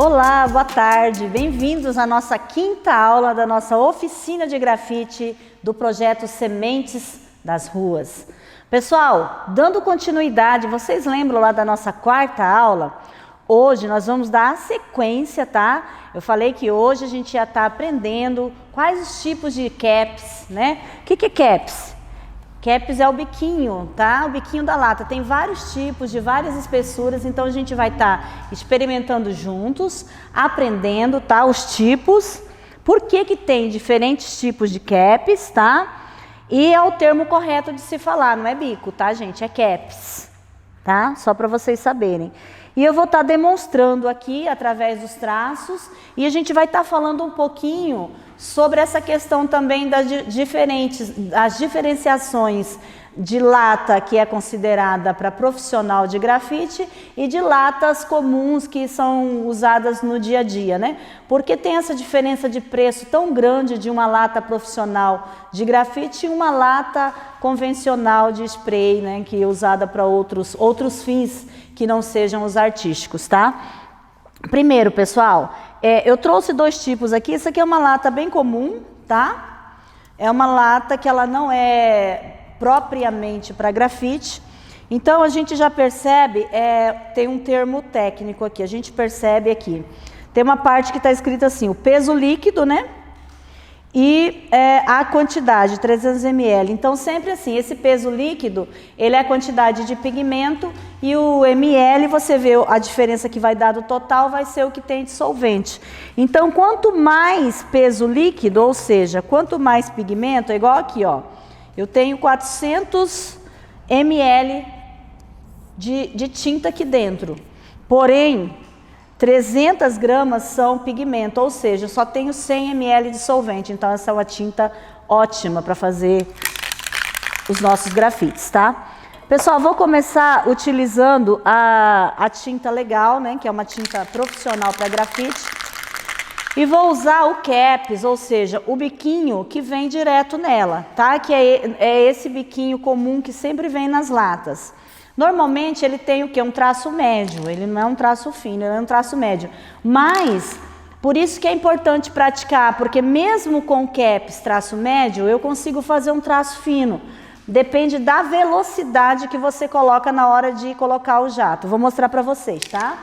Olá, boa tarde, bem-vindos à nossa quinta aula da nossa oficina de grafite do projeto Sementes das Ruas. Pessoal, dando continuidade, vocês lembram lá da nossa quarta aula? Hoje nós vamos dar a sequência, tá? Eu falei que hoje a gente ia estar aprendendo quais os tipos de caps, né? O que é caps? Caps é o biquinho, tá? O biquinho da lata. Tem vários tipos, de várias espessuras, então a gente vai estar experimentando juntos, aprendendo, tá? Os tipos, por que tem diferentes tipos de caps, tá? E é o termo correto de se falar, não é bico, tá, gente? É caps, tá? Só para vocês saberem. E eu vou estar demonstrando aqui através dos traços e a gente vai estar falando um pouquinho sobre essa questão também das diferenciações de lata que é considerada para profissional de grafite e de latas comuns que são usadas no dia a dia, né? Porque tem essa diferença de preço tão grande de uma lata profissional de grafite e uma lata convencional de spray, né? Que é usada para outros fins que não sejam os artísticos, tá? Primeiro, pessoal, eu trouxe dois tipos aqui. Isso aqui é uma lata bem comum, tá? É uma lata que ela não é propriamente para grafite. Então, a gente já percebe, tem um termo técnico aqui, a gente percebe aqui. Tem uma parte que está escrita assim, o peso líquido, né? E a quantidade, 300 ml. Então, sempre assim, esse peso líquido, ele é a quantidade de pigmento e o ml, você vê a diferença que vai dar do total, vai ser o que tem de solvente. Então, quanto mais peso líquido, ou seja, quanto mais pigmento, é igual aqui, ó. Eu tenho 400 ml de tinta aqui dentro, porém, 300 gramas são pigmento, ou seja, eu só tenho 100 ml de solvente. Então, essa é uma tinta ótima para fazer os nossos grafites, tá? Pessoal, vou começar utilizando a tinta legal, né? Que é uma tinta profissional para grafite. E vou usar o caps, ou seja, o biquinho que vem direto nela, tá? Que é esse biquinho comum que sempre vem nas latas. Normalmente ele tem o quê? Um traço médio, ele não é um traço fino, ele é um traço médio. Mas, por isso que é importante praticar, porque mesmo com caps traço médio, eu consigo fazer um traço fino. Depende da velocidade que você coloca na hora de colocar o jato. Vou mostrar para vocês, tá?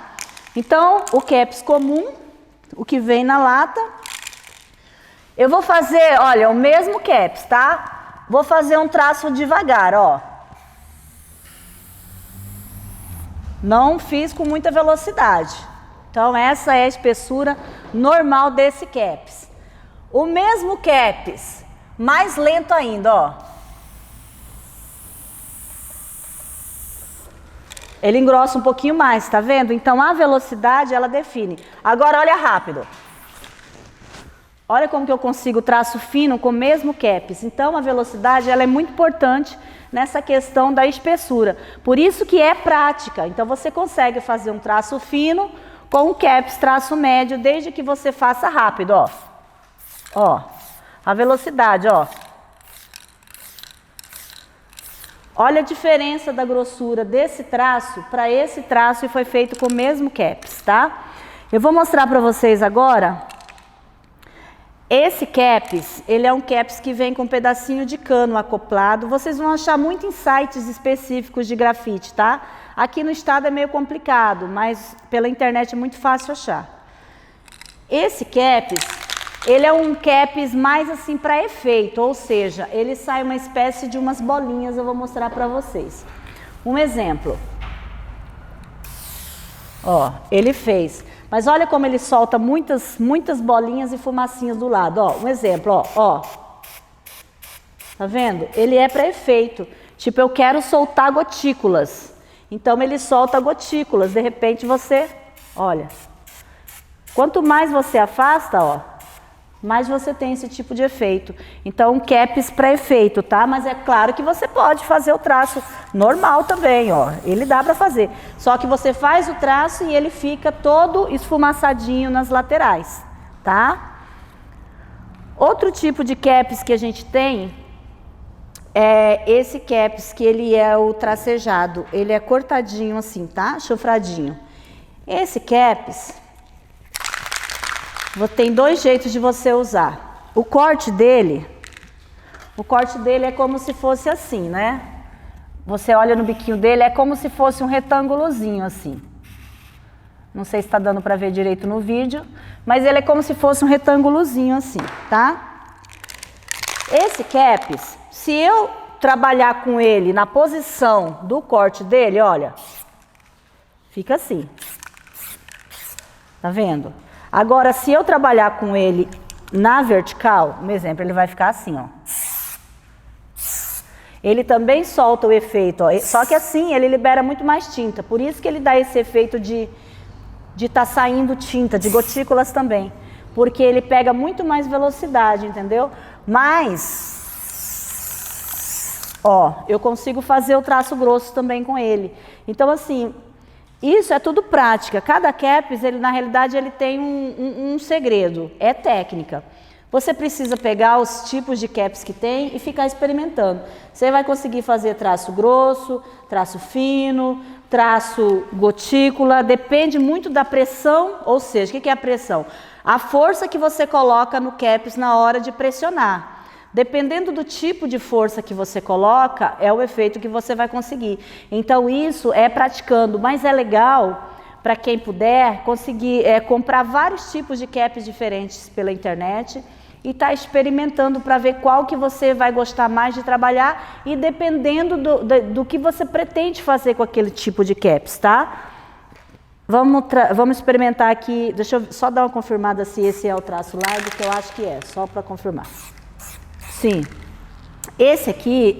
Então, o caps comum, o que vem na lata. Eu vou fazer, olha, o mesmo caps, tá? Vou fazer um traço devagar, ó. Não fiz com muita velocidade. Então, essa é a espessura normal desse caps. O mesmo caps, mais lento ainda, ó. Ele engrossa um pouquinho mais, tá vendo? Então, a velocidade, ela define. Agora, olha rápido. Olha como que eu consigo traço fino com o mesmo caps. Então, a velocidade, ela é muito importante nessa questão da espessura. Por isso que é prática. Então, você consegue fazer um traço fino com um caps traço médio, desde que você faça rápido, ó. Ó, a velocidade, ó. Olha a diferença da grossura desse traço para esse traço e foi feito com o mesmo caps, tá? Eu vou mostrar para vocês agora. Esse caps, ele é um caps que vem com um pedacinho de cano acoplado. Vocês vão achar muito em sites específicos de grafite, tá? Aqui no estado é meio complicado, mas pela internet é muito fácil achar. Esse caps, ele é um caps mais assim para efeito, ou seja, ele sai uma espécie de umas bolinhas, eu vou mostrar para vocês. Um exemplo. Ó, ele fez. Mas olha como ele solta muitas bolinhas e fumacinhas do lado, ó. Um exemplo, ó. Tá vendo? Ele é para efeito. Tipo, eu quero soltar gotículas. Então, ele solta gotículas. De repente, você, olha. Quanto mais você afasta, ó, mais você tem esse tipo de efeito. Então, caps para efeito, tá? Mas é claro que você pode fazer o traço normal também, ó. Ele dá para fazer. Só que você faz o traço e ele fica todo esfumaçadinho nas laterais, tá? Outro tipo de caps que a gente tem é esse caps que ele é o tracejado. Ele é cortadinho assim, tá? Chofradinho. Esse caps, Tem dois jeitos de você usar. O corte dele é como se fosse assim, né? Você olha no biquinho dele, é como se fosse um retângulozinho assim. Não sei se está dando para ver direito no vídeo, mas ele é como se fosse um retângulozinho assim, tá? Esse caps, se eu trabalhar com ele na posição do corte dele, olha, fica assim. Tá vendo? Agora, se eu trabalhar com ele na vertical, um exemplo, ele vai ficar assim, ó. Ele também solta o efeito, ó. Só que assim ele libera muito mais tinta. Por isso que ele dá esse efeito de estar saindo tinta, de gotículas também. Porque ele pega muito mais velocidade, entendeu? Mas, ó, eu consigo fazer o traço grosso também com ele. Então, assim, isso é tudo prática. Cada caps, ele, na realidade, ele tem um segredo. É técnica. Você precisa pegar os tipos de caps que tem e ficar experimentando. Você vai conseguir fazer traço grosso, traço fino, traço gotícula, depende muito da pressão, ou seja, o que é a pressão? A força que você coloca no caps na hora de pressionar. Dependendo do tipo de força que você coloca, é o efeito que você vai conseguir. Então isso é praticando, mas é legal para quem puder conseguir comprar vários tipos de caps diferentes pela internet e tá experimentando para ver qual que você vai gostar mais de trabalhar e dependendo do que você pretende fazer com aquele tipo de caps, tá? Vamos experimentar aqui, deixa eu só dar uma confirmada se esse é o traço largo, que eu acho que é, só para confirmar. Sim, esse aqui,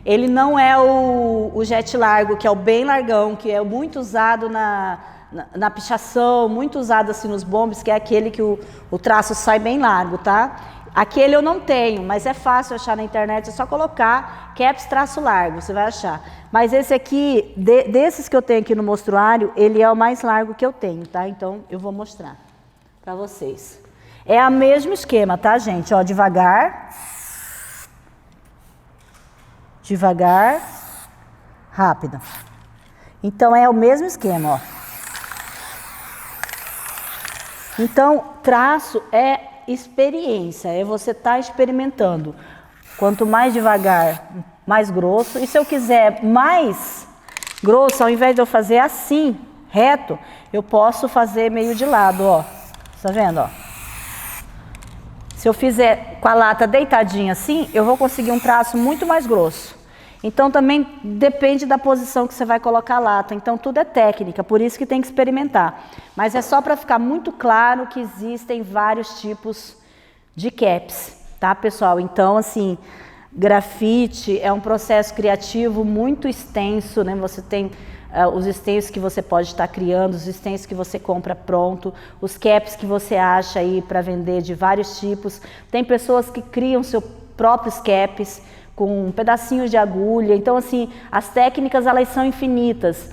ele não é o jet largo, que é o bem largão, que é muito usado na pichação, muito usado assim nos bombes, que é aquele que o traço sai bem largo, tá? Aquele eu não tenho, mas é fácil achar na internet, é só colocar caps traço largo, você vai achar. Mas esse aqui, desses que eu tenho aqui no mostruário, ele é o mais largo que eu tenho, tá? Então eu vou mostrar para vocês. É o mesmo esquema, tá, gente? Ó, devagar. Devagar. Rápido. Então, é o mesmo esquema, ó. Então, traço é experiência, é você estar experimentando. Quanto mais devagar, mais grosso. E se eu quiser mais grosso, ao invés de eu fazer assim, reto, eu posso fazer meio de lado, ó. Tá vendo, ó? Se eu fizer com a lata deitadinha assim, eu vou conseguir um traço muito mais grosso. Então também depende da posição que você vai colocar a lata. Então tudo é técnica, por isso que tem que experimentar. Mas é só para ficar muito claro que existem vários tipos de caps, tá, pessoal? Então, assim, grafite é um processo criativo muito extenso, né? Você tem os stencils que você pode estar criando, os stencils que você compra pronto, os caps que você acha aí para vender de vários tipos. Tem pessoas que criam seus próprios caps com pedacinhos de agulha. Então, assim, as técnicas, elas são infinitas.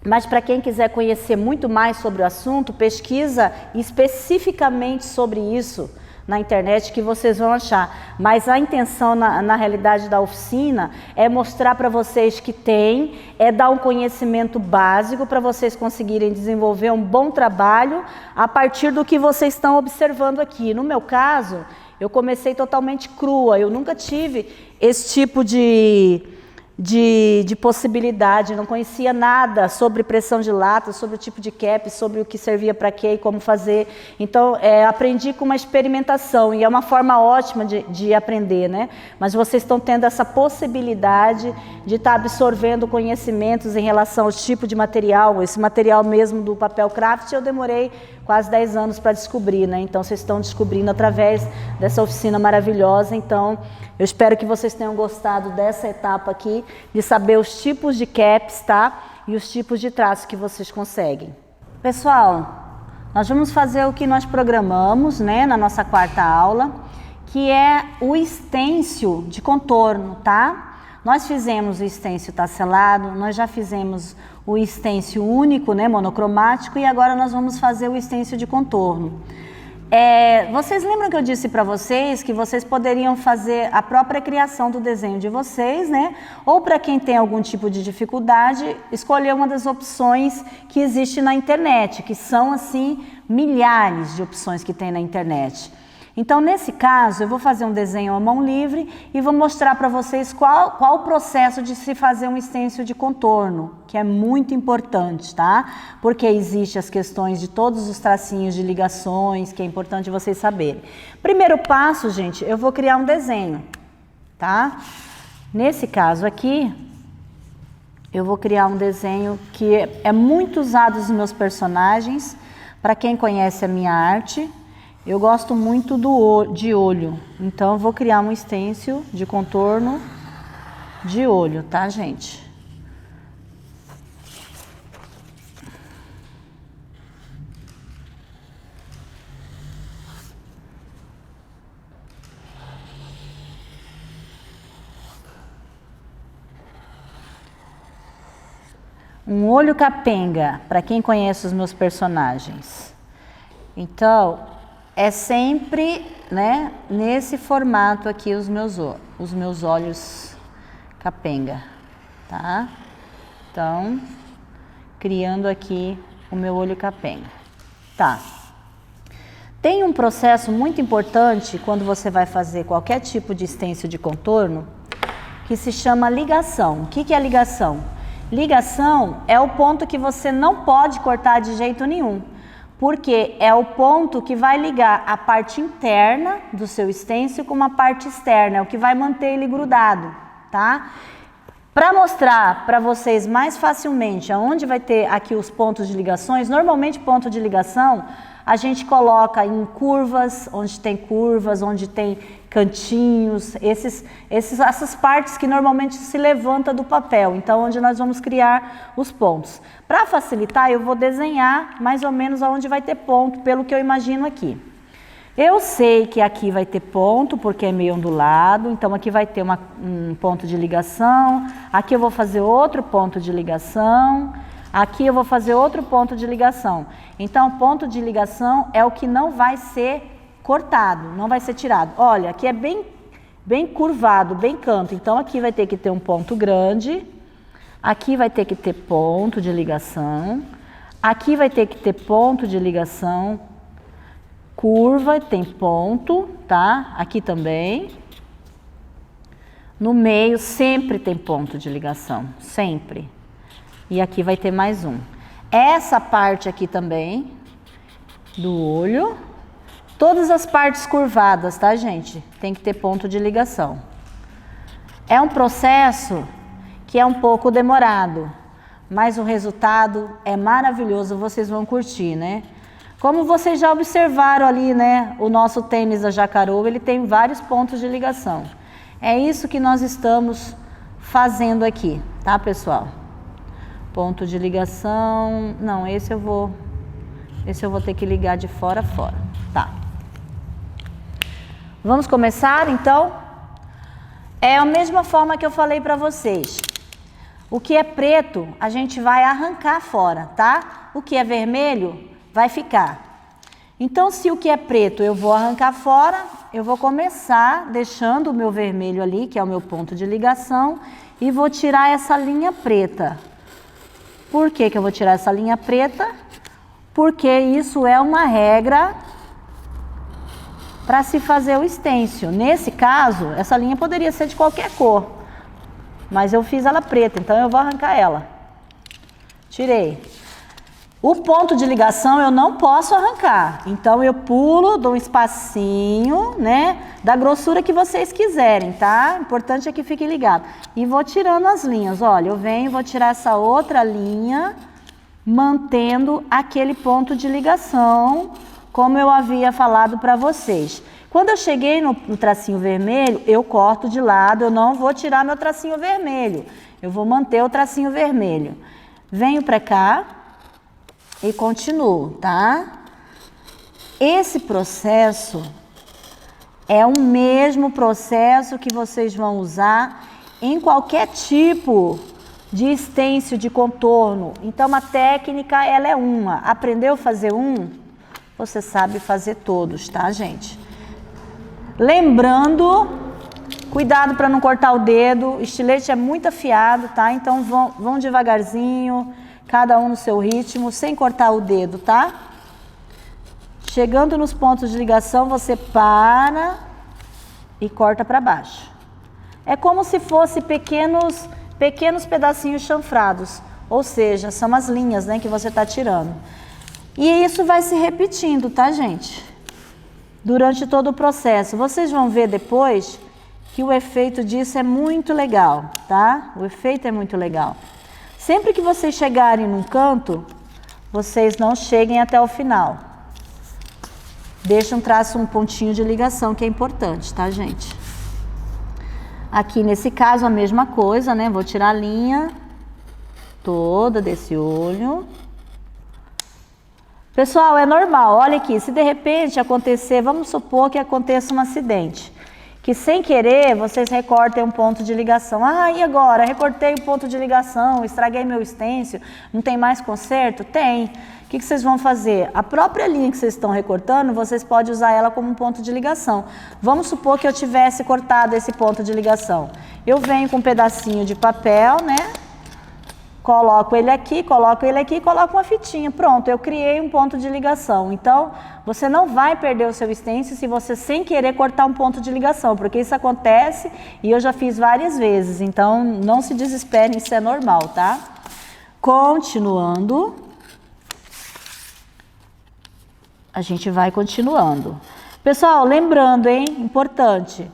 Mas para quem quiser conhecer muito mais sobre o assunto, pesquisa especificamente sobre isso na internet que vocês vão achar. Mas a intenção na realidade da oficina é mostrar para vocês que tem, é dar um conhecimento básico para vocês conseguirem desenvolver um bom trabalho a partir do que vocês estão observando aqui. No meu caso, eu comecei totalmente crua, eu nunca tive esse tipo de possibilidade, não conhecia nada sobre pressão de lata, sobre o tipo de cap, sobre o que servia para quê e como fazer. Então, aprendi com uma experimentação e é uma forma ótima de aprender, né? Mas vocês estão tendo essa possibilidade de estar absorvendo conhecimentos em relação ao tipo de material. Esse material mesmo do papel craft eu demorei quase 10 anos para descobrir, né? Então, vocês estão descobrindo através dessa oficina maravilhosa. Então, eu espero que vocês tenham gostado dessa etapa aqui, de saber os tipos de caps, tá? E os tipos de traço que vocês conseguem. Pessoal, nós vamos fazer o que nós programamos, né, na nossa quarta aula, que é o stencil de contorno, tá? Nós fizemos o stencil tacelado, nós já fizemos o stencil único, né, monocromático, e agora nós vamos fazer o stencil de contorno. Vocês lembram que eu disse para vocês que vocês poderiam fazer a própria criação do desenho de vocês, né? Ou para quem tem algum tipo de dificuldade, escolher uma das opções que existe na internet, que são assim milhares de opções que tem na internet. Então, nesse caso, eu vou fazer um desenho à mão livre e vou mostrar para vocês qual o processo de se fazer um stencil de contorno, que é muito importante, tá? Porque existe as questões de todos os tracinhos de ligações, que é importante vocês saberem. Primeiro passo, gente, eu vou criar um desenho, tá? Nesse caso aqui, eu vou criar um desenho que é muito usado nos meus personagens. Para quem conhece a minha arte, eu gosto muito de olho, então eu vou criar um stencil de contorno de olho, tá, gente? Um olho capenga, para quem conhece os meus personagens. Então, é sempre, né, nesse formato aqui os meus olhos capenga, tá? Então, criando aqui o meu olho capenga. Tá. Tem um processo muito importante quando você vai fazer qualquer tipo de stencil de contorno, que se chama ligação. O que é ligação? Ligação é o ponto que você não pode cortar de jeito nenhum. Porque é o ponto que vai ligar a parte interna do seu stencil com uma parte externa, é o que vai manter ele grudado, tá? Para mostrar para vocês mais facilmente aonde vai ter aqui os pontos de ligações, normalmente ponto de ligação a gente coloca em curvas, onde tem cantinhos, essas partes que normalmente se levanta do papel, então onde nós vamos criar os pontos. Para facilitar, eu vou desenhar mais ou menos aonde vai ter ponto, pelo que eu imagino aqui. Eu sei que aqui vai ter ponto, porque é meio ondulado, então aqui vai ter um ponto de ligação, aqui eu vou fazer outro ponto de ligação, aqui eu vou fazer outro ponto de ligação. Então, ponto de ligação é o que não vai ser cortado, não vai ser tirado. Olha, aqui é bem curvado, bem canto, então aqui vai ter que ter um ponto grande, aqui vai ter que ter ponto de ligação, aqui vai ter que ter ponto de ligação, curva, tem ponto, tá? Aqui também. No meio sempre tem ponto de ligação, sempre. E aqui vai ter mais um. Essa parte aqui também, do olho. Todas as partes curvadas, tá, gente? Tem que ter ponto de ligação. É um processo que é um pouco demorado, mas o resultado é maravilhoso, vocês vão curtir, né? Como vocês já observaram ali, né? O nosso tênis da Jacarou, ele tem vários pontos de ligação. É isso que nós estamos fazendo aqui, tá, pessoal? Ponto de ligação... Não, esse eu vou ter que ligar de fora a fora. Tá. Vamos começar, então? É a mesma forma que eu falei para vocês. O que é preto, a gente vai arrancar fora, tá? O que é vermelho, vai ficar. Então, se o que é preto eu vou arrancar fora, eu vou começar deixando o meu vermelho ali, que é o meu ponto de ligação, e vou tirar essa linha preta. Por que que eu vou tirar essa linha preta? Porque isso é uma regra para se fazer o stencil. Nesse caso, essa linha poderia ser de qualquer cor, mas eu fiz ela preta, então eu vou arrancar ela. Tirei. O ponto de ligação eu não posso arrancar, então eu pulo, dou um espacinho, né, da grossura que vocês quiserem, tá? O importante é que fique ligado. E vou tirando as linhas, olha, eu venho, vou tirar essa outra linha, mantendo aquele ponto de ligação, como eu havia falado para vocês. Quando eu cheguei no tracinho vermelho, eu corto de lado, eu não vou tirar meu tracinho vermelho, eu vou manter o tracinho vermelho. Venho para cá e continuo, tá? Esse processo é o mesmo processo que vocês vão usar em qualquer tipo de stencil de contorno. Então, a técnica, ela é uma. Aprendeu a fazer um? você sabe fazer todos, tá, gente? Lembrando, cuidado para não cortar o dedo, o estilete é muito afiado, tá? Então vão devagarzinho, cada um no seu ritmo, sem cortar o dedo, tá? Chegando nos pontos de ligação, você para e corta para baixo. É como se fosse pequenos pedacinhos chanfrados, ou seja, são as linhas, né, que você está tirando. E isso vai se repetindo, tá, gente? Durante todo o processo. Vocês vão ver depois que o efeito disso é muito legal, tá? O efeito é muito legal. Sempre que vocês chegarem num canto, vocês não cheguem até o final. Deixa um pontinho de ligação, que é importante, tá, gente? Aqui nesse caso a mesma coisa, né? Vou tirar a linha toda desse olho. Pessoal, é normal, olha aqui, se de repente acontecer, vamos supor que aconteça um acidente, que sem querer vocês recortem um ponto de ligação. Ah, e agora? Recortei o ponto de ligação, estraguei meu stencil, não tem mais conserto? Tem. O que vocês vão fazer? A própria linha que vocês estão recortando, vocês podem usar ela como um ponto de ligação. Vamos supor que eu tivesse cortado esse ponto de ligação. Eu venho com um pedacinho de papel, né? Coloco ele aqui, coloco uma fitinha. Pronto, eu criei um ponto de ligação. Então, você não vai perder o seu stencil se você sem querer cortar um ponto de ligação, porque isso acontece e eu já fiz várias vezes. Então, não se desesperem, isso é normal, tá? Continuando. A gente vai continuando. Pessoal, lembrando, hein? Importante.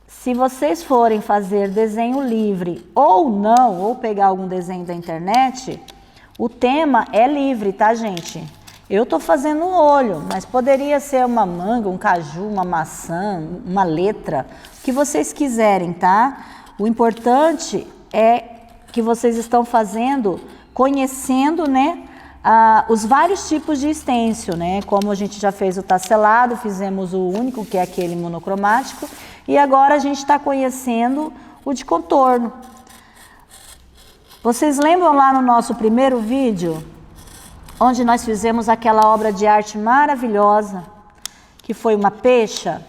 Se vocês forem fazer desenho livre ou não, ou pegar algum desenho da internet, o tema é livre, tá, gente? Eu tô fazendo um olho, mas poderia ser uma manga, um caju, uma maçã, uma letra, o que vocês quiserem, tá? O importante é que vocês estão fazendo, conhecendo, né, os vários tipos de stencil, né? Como a gente já fez o tacelado, fizemos o único, que é aquele monocromático, e agora a gente está conhecendo o de contorno. Vocês lembram lá no nosso primeiro vídeo, onde nós fizemos aquela obra de arte maravilhosa, que foi uma peixa?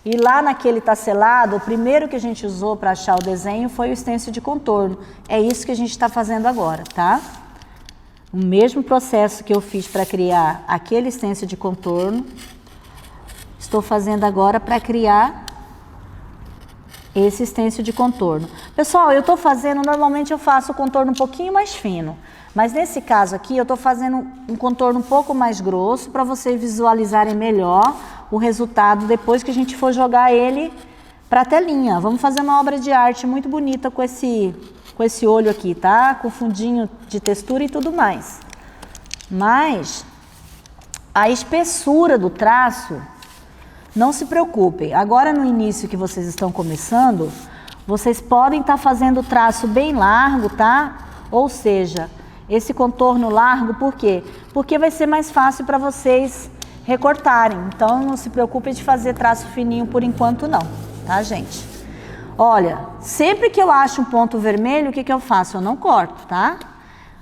E lá naquele tacelado, o primeiro que a gente usou para achar o desenho foi o stencil de contorno. É isso que a gente está fazendo agora, tá? O mesmo processo que eu fiz para criar aquele stencil de contorno, estou fazendo agora para criar esse stencil de contorno. Pessoal, eu estou fazendo, normalmente eu faço o contorno um pouquinho mais fino, mas nesse caso aqui eu estou fazendo um contorno um pouco mais grosso para vocês visualizarem melhor o resultado depois que a gente for jogar ele para a telinha. Vamos fazer uma obra de arte muito bonita com esse olho aqui, tá? Com fundinho de textura e tudo mais. Mas a espessura do traço, não se preocupem. Agora no início que vocês estão começando, vocês podem estar fazendo o traço bem largo, tá? Ou seja, esse contorno largo, por quê? Porque vai ser mais fácil para vocês recortarem. Então não se preocupem de fazer traço fininho por enquanto não, tá, gente? Olha, sempre que eu acho um ponto vermelho, o que eu faço? Eu não corto, tá?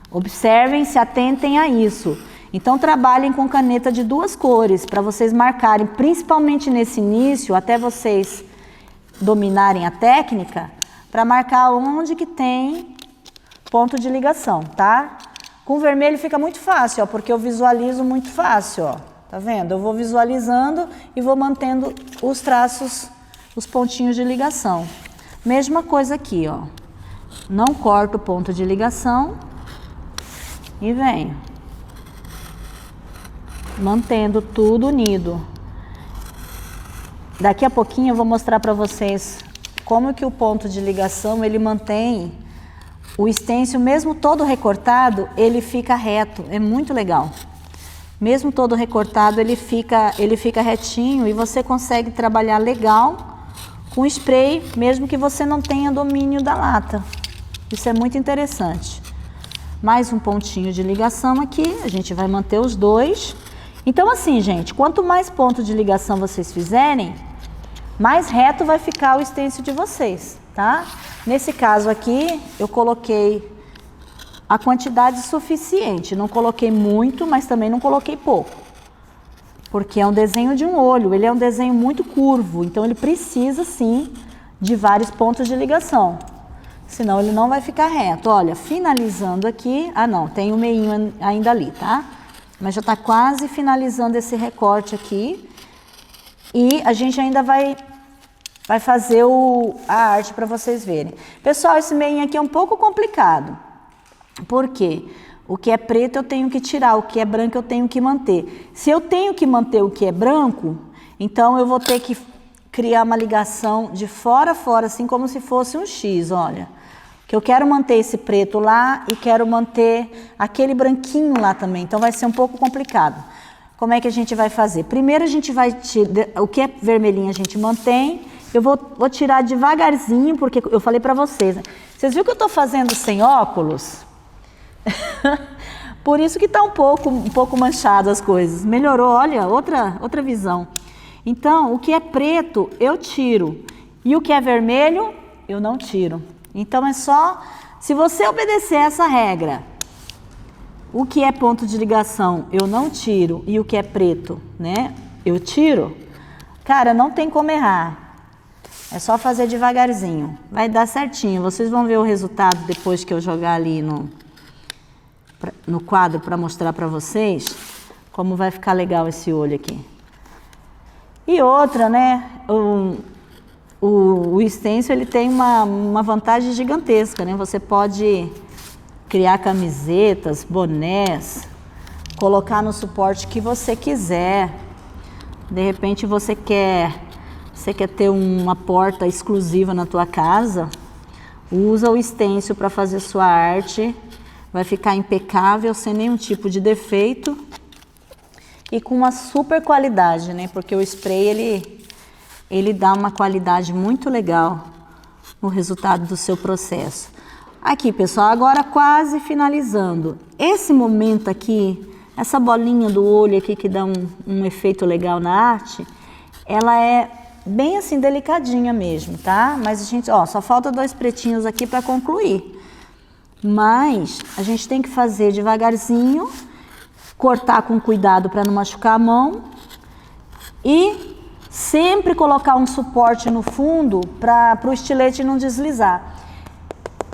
Observem, se atentem a isso. Então, trabalhem com caneta de duas cores, para vocês marcarem, principalmente nesse início, até vocês dominarem a técnica, para marcar onde que tem ponto de ligação, tá? Com vermelho fica muito fácil, ó, porque eu visualizo muito fácil, ó. Tá vendo? Eu vou visualizando e vou mantendo os traços, os pontinhos de ligação. Mesma coisa aqui, ó. Não corto o ponto de ligação e venho mantendo tudo unido. Daqui a pouquinho eu vou mostrar para vocês como que o ponto de ligação ele mantém o stencil, mesmo todo recortado, ele fica reto. É muito legal. Mesmo todo recortado, ele fica retinho e você consegue trabalhar legal com spray, mesmo que você não tenha domínio da lata. Isso é muito interessante. Mais um pontinho de ligação aqui, a gente vai manter os dois. Então assim, gente, quanto mais ponto de ligação vocês fizerem, mais reto vai ficar o stencil de vocês, tá? Nesse caso aqui, eu coloquei a quantidade suficiente. Não coloquei muito, mas também não coloquei pouco. porque é um desenho de um olho, ele é um desenho muito curvo, então ele precisa sim de vários pontos de ligação, senão ele não vai ficar reto. Olha, finalizando aqui, não, tem um meinho ainda ali, tá? Mas já tá quase finalizando esse recorte aqui, e a gente ainda vai fazer a arte para vocês verem. Pessoal, esse meinho aqui é um pouco complicado, por quê? O que é preto eu tenho que tirar, o que é branco eu tenho que manter. Se eu tenho que manter o que é branco, então eu vou ter que criar uma ligação de fora a fora, assim como se fosse um X, olha. Que eu quero manter esse preto lá e quero manter aquele branquinho lá também, então vai ser um pouco complicado. Como é que a gente vai fazer? Primeiro a gente vai tirar, o que é vermelhinho a gente mantém, eu vou tirar devagarzinho, porque eu falei pra vocês, né? Vocês viram que eu tô fazendo sem óculos? Por isso que tá um pouco manchado as coisas. Melhorou, olha, outra visão. Então, o que é preto, eu tiro. E o que é vermelho, eu não tiro. Então, é só... Se você obedecer essa regra, o que é ponto de ligação, eu não tiro. E o que é preto, né, eu tiro. Cara, não tem como errar. É só fazer devagarzinho. Vai dar certinho. Vocês vão ver o resultado depois que eu jogar ali no quadro para mostrar para vocês como vai ficar legal esse olho aqui. E outra, né, o stencil ele tem uma vantagem gigantesca, né? Você pode criar camisetas, bonés, colocar no suporte que você quiser. De repente você quer ter uma porta exclusiva na tua casa, usa o stencil para fazer sua arte. Vai ficar impecável, sem nenhum tipo de defeito e com uma super qualidade, né? Porque o spray, ele dá uma qualidade muito legal no resultado do seu processo. Aqui, pessoal, agora quase finalizando. Esse momento aqui, essa bolinha do olho aqui que dá um efeito legal na arte, ela é bem assim delicadinha mesmo, tá? Mas a gente, ó, só falta 2 pretinhos aqui para concluir. Mas a gente tem que fazer devagarzinho, cortar com cuidado para não machucar a mão e sempre colocar um suporte no fundo para o estilete não deslizar.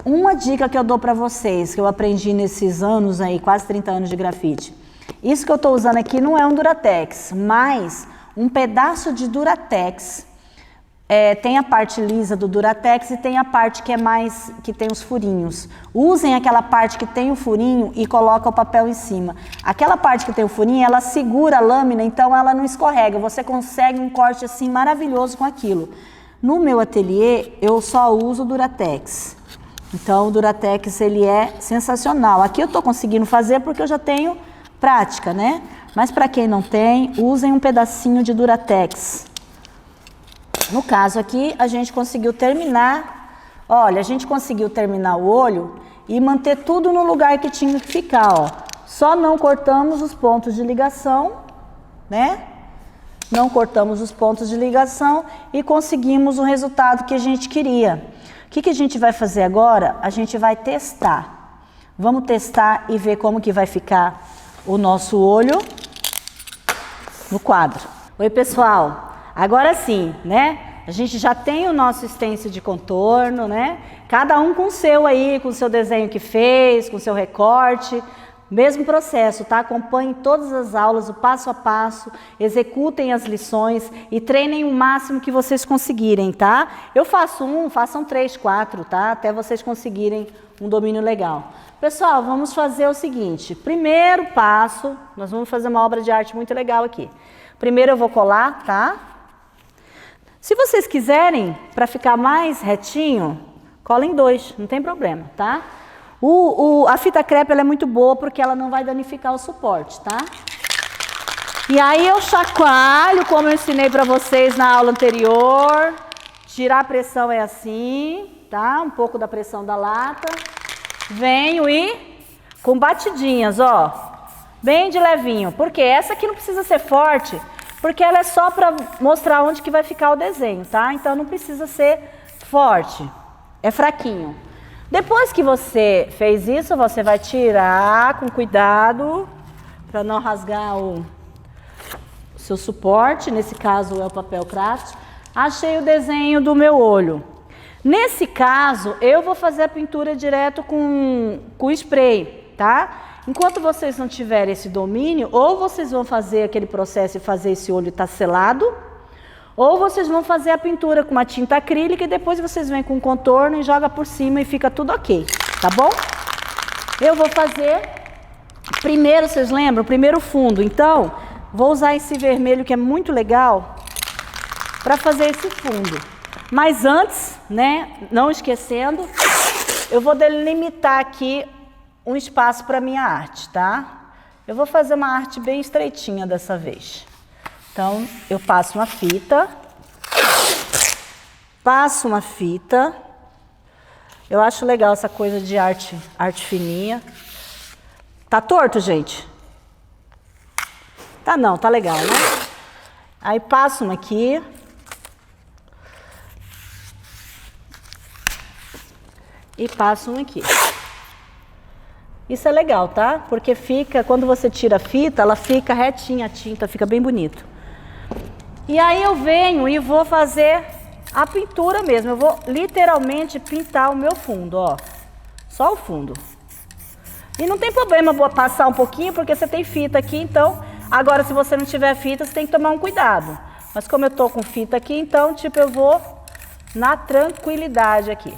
Uma dica que eu dou para vocês, que eu aprendi nesses anos aí, quase 30 anos de grafite. Isso que eu estou usando aqui não é um Duratex, mas um pedaço de Duratex. Tem a parte lisa do Duratex e tem a parte que tem os furinhos. Usem aquela parte que tem o furinho e coloca o papel em cima. Aquela parte que tem o furinho, ela segura a lâmina, então ela não escorrega. Você consegue um corte assim maravilhoso com aquilo. No meu ateliê, eu só uso o Duratex. Então o Duratex, ele é sensacional. Aqui eu estou conseguindo fazer porque eu já tenho prática, né? Mas para quem não tem, usem um pedacinho de Duratex. No caso aqui, a gente conseguiu terminar, olha, a gente conseguiu terminar o olho e manter tudo no lugar que tinha que ficar, ó. Só não cortamos os pontos de ligação, né? Não cortamos os pontos de ligação e conseguimos o resultado que a gente queria. O que a gente vai fazer agora? A gente vai testar. Vamos testar e ver como que vai ficar o nosso olho no quadro. Oi, pessoal. Agora sim, né? A gente já tem o nosso stencil de contorno, né? Cada um com o seu aí, com o seu desenho que fez, com o seu recorte. Mesmo processo, tá? Acompanhem todas as aulas, o passo a passo, executem as lições e treinem o máximo que vocês conseguirem, tá? Eu faço façam 3, 4, tá? Até vocês conseguirem um domínio legal. Pessoal, vamos fazer o seguinte. Primeiro passo, nós vamos fazer uma obra de arte muito legal aqui. Primeiro eu vou colar, tá? Se vocês quiserem, para ficar mais retinho, colem 2, não tem problema, tá? A fita crepe ela é muito boa porque ela não vai danificar o suporte, tá? E aí eu chacoalho, como eu ensinei para vocês na aula anterior. Tirar a pressão é assim, tá? Um pouco da pressão da lata. Venho e com batidinhas, ó. Bem de levinho, porque essa aqui não precisa ser forte. Porque ela é só para mostrar onde que vai ficar o desenho, tá? Então não precisa ser forte, é fraquinho. Depois que você fez isso, você vai tirar com cuidado para não rasgar o seu suporte, nesse caso é o papel craft, achei o desenho do meu olho. Nesse caso, eu vou fazer a pintura direto com spray, tá? Enquanto vocês não tiverem esse domínio, ou vocês vão fazer aquele processo e fazer esse olho estar selado, ou vocês vão fazer a pintura com uma tinta acrílica e depois vocês vêm com um contorno e joga por cima e fica tudo ok, tá bom? Eu vou fazer primeiro, vocês lembram? Primeiro fundo. Então, vou usar esse vermelho que é muito legal para fazer esse fundo. Mas antes, né, não esquecendo, eu vou delimitar aqui um espaço para minha arte, tá? Eu vou fazer uma arte bem estreitinha dessa vez. Então, eu passo uma fita. Eu acho legal essa coisa de arte fininha. Tá torto, gente? Tá não, tá legal, né? Aí passo uma aqui. E passo um aqui. Isso é legal, tá? Porque fica, quando você tira a fita, ela fica retinha, a tinta fica bem bonito. E aí eu venho e vou fazer a pintura mesmo. Eu vou literalmente pintar o meu fundo, ó. Só o fundo. E não tem problema passar um pouquinho, porque você tem fita aqui, então... Agora, se você não tiver fita, você tem que tomar um cuidado. Mas como eu tô com fita aqui, então, tipo, eu vou na tranquilidade aqui.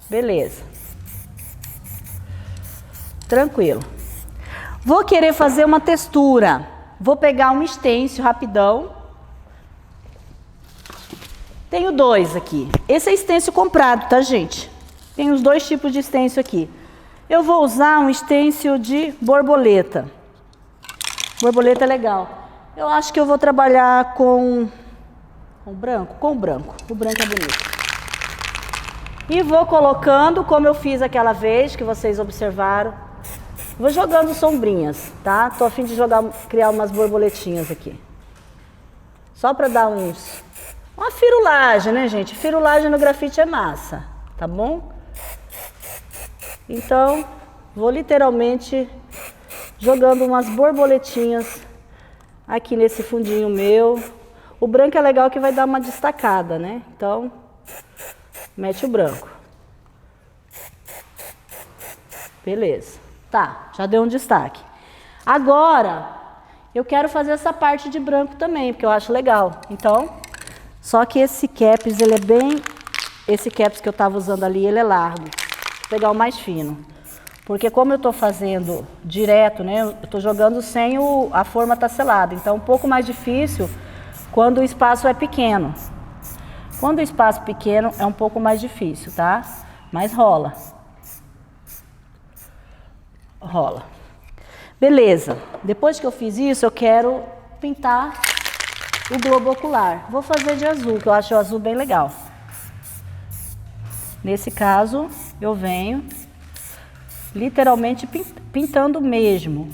Beleza. Tranquilo. Vou querer fazer uma textura. Vou pegar um stencil rapidão. Tenho dois aqui. Esse é stencil comprado, tá, gente? Tem os dois tipos de stencil aqui. Eu vou usar um stencil de borboleta. Borboleta é legal. Eu acho que eu vou trabalhar com branco. Com o branco. O branco é bonito. E vou colocando, como eu fiz aquela vez, que vocês observaram. Vou jogando sombrinhas, tá? Tô a fim de criar umas borboletinhas aqui. Só para dar uma firulagem, né, gente? Firulagem no grafite é massa, tá bom? Então, vou literalmente jogando umas borboletinhas aqui nesse fundinho meu. O branco é legal que vai dar uma destacada, né? Então, mete o branco. Beleza. Tá, já deu um destaque. Agora, eu quero fazer essa parte de branco também, porque eu acho legal. Então, só que esse caps, ele é bem... Esse caps que eu tava usando ali, ele é largo. Vou pegar o mais fino. Porque como eu tô fazendo direto, né? Eu tô jogando sem a forma tá selada. Então, é um pouco mais difícil quando o espaço é pequeno. Quando o espaço pequeno, é um pouco mais difícil, tá? Mas rola. Rola. Beleza. Depois que eu fiz isso, eu quero pintar o globo ocular. Vou fazer de azul, que eu acho o azul bem legal. Nesse caso, eu venho literalmente pintando mesmo.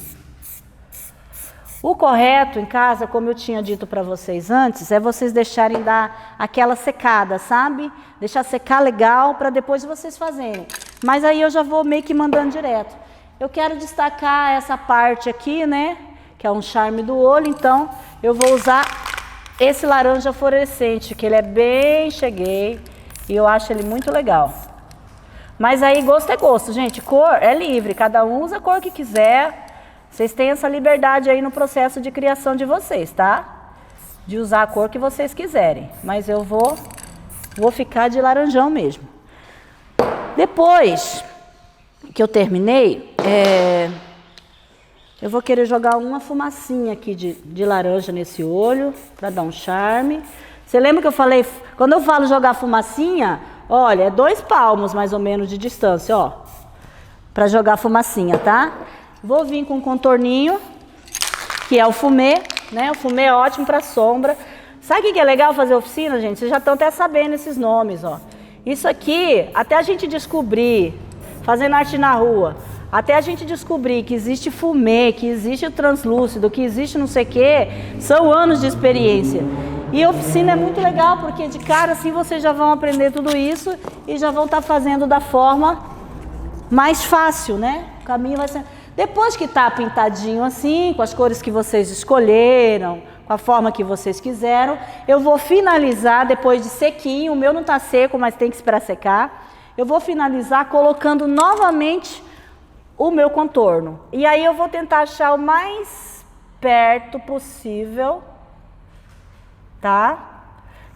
O correto em casa, como eu tinha dito para vocês antes, é vocês deixarem dar aquela secada, sabe? Deixar secar legal para depois vocês fazerem. Mas aí eu já vou meio que mandando direto. Eu quero destacar essa parte aqui, né? Que é um charme do olho, então eu vou usar esse laranja fluorescente, que ele é bem cheguei e eu acho ele muito legal. Mas aí gosto é gosto, gente. Cor é livre, cada um usa a cor que quiser. Vocês têm essa liberdade aí no processo de criação de vocês, tá? De usar a cor que vocês quiserem. Mas eu vou ficar de laranjão mesmo. Depois que eu terminei, eu vou querer jogar uma fumacinha aqui de laranja nesse olho, para dar um charme. Você lembra que eu falei, quando eu falo jogar fumacinha, olha, é 2 palmos mais ou menos de distância, ó, para jogar fumacinha, tá? Vou vir com um contorninho, que é o fumê, né? O fumê é ótimo para sombra. Sabe o que é legal fazer oficina, gente? Vocês já estão até sabendo esses nomes, ó. Isso aqui, até a gente descobrir, fazendo arte na rua, até a gente descobrir que existe fumê, que existe o translúcido, que existe não sei o quê, são anos de experiência. E a oficina é muito legal, porque de cara assim vocês já vão aprender tudo isso e já vão estar fazendo da forma mais fácil, né? O caminho vai ser... Depois que está pintadinho assim, com as cores que vocês escolheram, com a forma que vocês quiseram, eu vou finalizar depois de sequinho. O meu não está seco, mas tem que esperar secar. Eu vou finalizar colocando novamente o meu contorno. E aí eu vou tentar achar o mais perto possível, tá?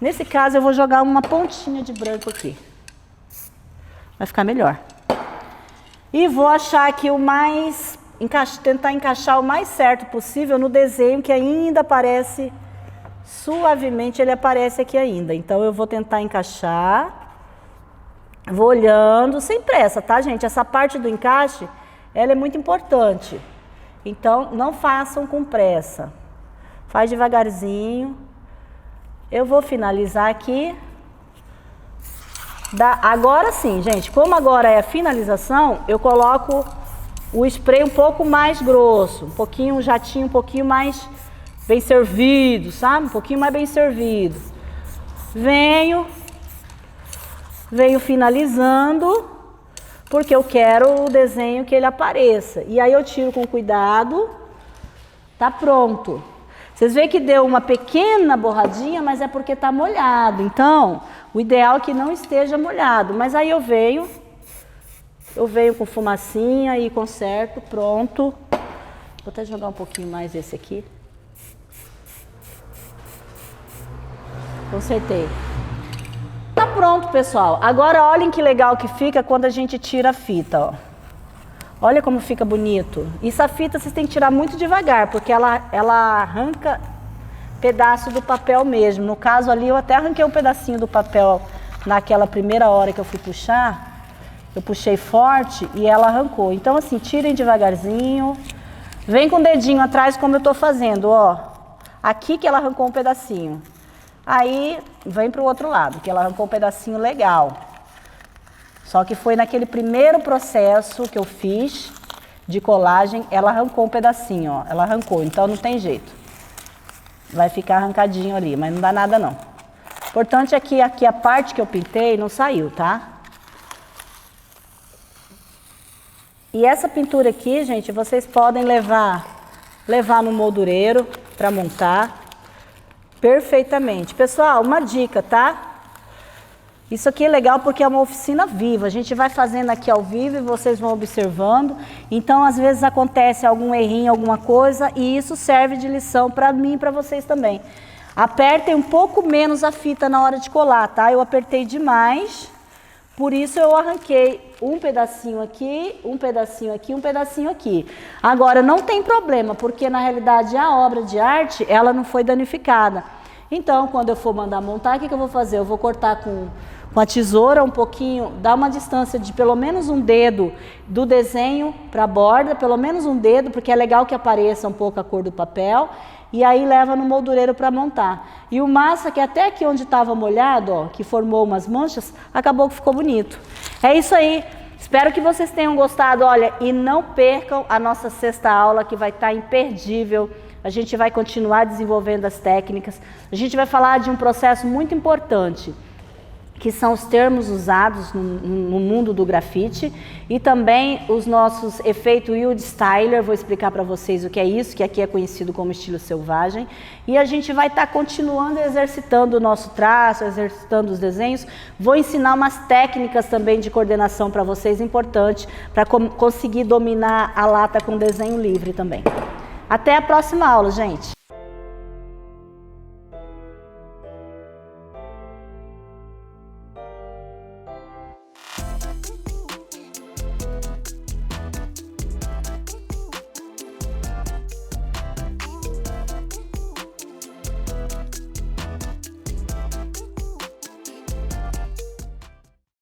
Nesse caso eu vou jogar uma pontinha de branco aqui. Vai ficar melhor. E vou achar aqui o mais, tentar encaixar o mais certo possível no desenho que ainda aparece, suavemente ele aparece aqui ainda. Então eu vou tentar encaixar, vou olhando, sem pressa, tá, gente? Essa parte do encaixe, ela é muito importante. Então não façam com pressa. Faz devagarzinho. Eu vou finalizar aqui. Agora sim, gente, como agora é a finalização, eu coloco o spray um pouco mais grosso, um jatinho um pouquinho mais bem servido, sabe? Um pouquinho mais bem servido. Venho finalizando, porque eu quero o desenho que ele apareça. E aí eu tiro com cuidado, tá pronto. Vocês veem que deu uma pequena borradinha, mas é porque tá molhado. Então, o ideal é que não esteja molhado. Mas aí eu venho com fumacinha e conserto, pronto. Vou até jogar um pouquinho mais esse aqui. Consertei. Tá pronto, pessoal. Agora olhem que legal que fica quando a gente tira a fita, ó. Olha como fica bonito. Essa fita vocês têm que tirar muito devagar, porque ela arranca pedaço do papel mesmo. No caso ali, eu até arranquei um pedacinho do papel naquela primeira hora que eu fui puxar. Eu puxei forte e ela arrancou. Então assim, tirem devagarzinho. Vem com o dedinho atrás como eu tô fazendo, ó. Aqui que ela arrancou um pedacinho. Aí, vem pro outro lado, que ela arrancou um pedacinho legal. Só que foi naquele primeiro processo que eu fiz de colagem, ela arrancou um pedacinho, ó. Ela arrancou, então não tem jeito. Vai ficar arrancadinho ali, mas não dá nada não. O importante é que aqui a parte que eu pintei não saiu, tá? E essa pintura aqui, gente, vocês podem levar no moldureiro para montar perfeitamente. Pessoal, uma dica, tá? Isso aqui é legal porque é uma oficina viva. A gente vai fazendo aqui ao vivo e vocês vão observando. Então, às vezes acontece algum errinho, alguma coisa, e isso serve de lição para mim e para vocês também. Apertem um pouco menos a fita na hora de colar, tá? Eu apertei demais, por isso eu arranquei um pedacinho aqui, um pedacinho aqui, um pedacinho aqui. Agora, não tem problema, porque na realidade a obra de arte, ela não foi danificada. Então, quando eu for mandar montar, o que eu vou fazer? Eu vou cortar com a tesoura um pouquinho, dar uma distância de pelo menos um dedo do desenho para a borda, pelo menos um dedo, porque é legal que apareça um pouco a cor do papel, e aí leva no moldureiro para montar. E o massa, que até aqui onde estava molhado, ó, que formou umas manchas, acabou que ficou bonito. É isso aí. Espero que vocês tenham gostado, olha, e não percam a nossa sexta aula, que vai estar imperdível. A gente vai continuar desenvolvendo as técnicas. A gente vai falar de um processo muito importante, que são os termos usados no mundo do grafite, e também os nossos efeitos Wild Styler. Vou explicar para vocês o que é isso, que aqui é conhecido como estilo selvagem. E a gente vai estar continuando exercitando o nosso traço, exercitando os desenhos. Vou ensinar umas técnicas também de coordenação para vocês, importante, para conseguir dominar a lata com desenho livre também. Até a próxima aula, gente!